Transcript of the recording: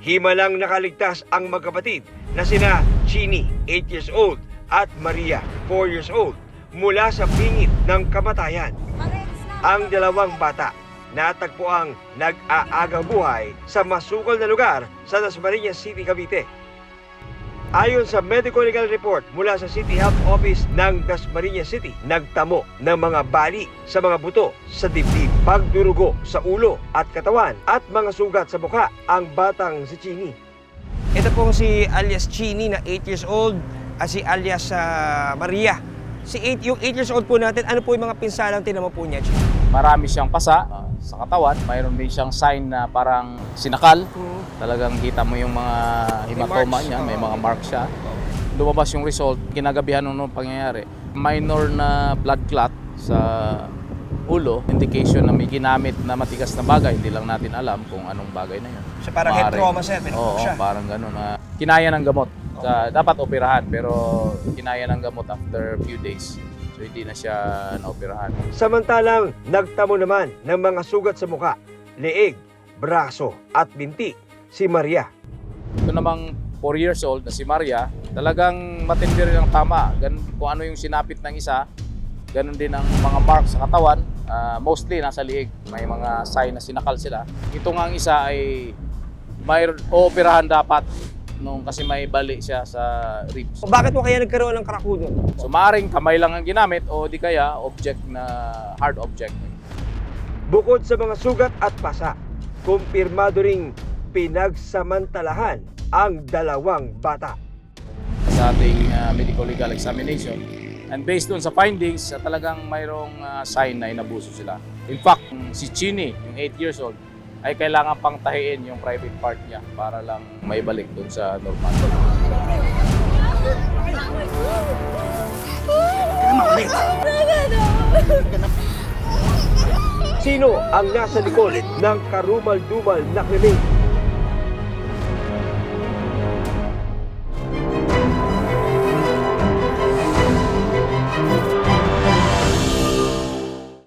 Himalang nakaligtas ang magkapatid na sina Chini, 8 years old, at Maria, 4 years old, mula sa bingit ng kamatayan. Ang dalawang bata natagpuang nag-aagang buhay sa masukal na lugar sa Dasmariñas City, Cavite. Ayon sa medical legal report mula sa City Health Office ng Dasmariñas City, nagtamo ng mga bali sa mga buto sa dibdib, pagdurugo sa ulo at katawan at mga sugat sa mukha ang batang si Chini. Ito pong si alias Chini na 8 years old at si alias Maria. Yung 8 years old po natin, ano po yung mga pinsalang tinamo po niya, Chini? Marami siyang pasa sa katawan. Mayroon din siyang sign na parang sinakal. Talagang kita mo yung mga hematoma niya, may mga marks siya. Lumabas yung result, kinagabihan nung pangyayari. Minor na blood clot sa ulo, indication na may ginamit na matigas na bagay. Hindi lang natin alam kung anong bagay na yun. So parang head trauma, sir, Oo, parang gano'n. Kinaya ng gamot. Dapat operahan, pero kinaya ng gamot after few days. So hindi na siya naoperahan. Samantalang nagtamo naman ng mga sugat sa mukha, leeg, braso at binti si Maria. Ito namang 4 years old na si Maria, talagang matindi rin ang tama. Kung ano yung sinapit ng isa, ganun din ang mga marks sa katawan. Mostly nasa liig, may mga sign na sinakal sila. Ito nga ang isa ay may ooperahan dapat kasi may bali siya sa ribs. Bakit mo kaya nagkaroon ng karakudo? So maaaring kamay lang ang ginamit o di kaya object na hard object. Bukod sa mga sugat at pasa, kumpirmado ring pinagsamantalahan ang dalawang bata. Sa ating medical legal examination, and based on sa findings, talagang mayroong sign na inabuso sila. In fact, si Chini, yung 8 years old, ay kailangan pang tahiin yung private part niya para lang may balik dun sa normal. Sino ang nasa likod ng karumal-dumal na krimen?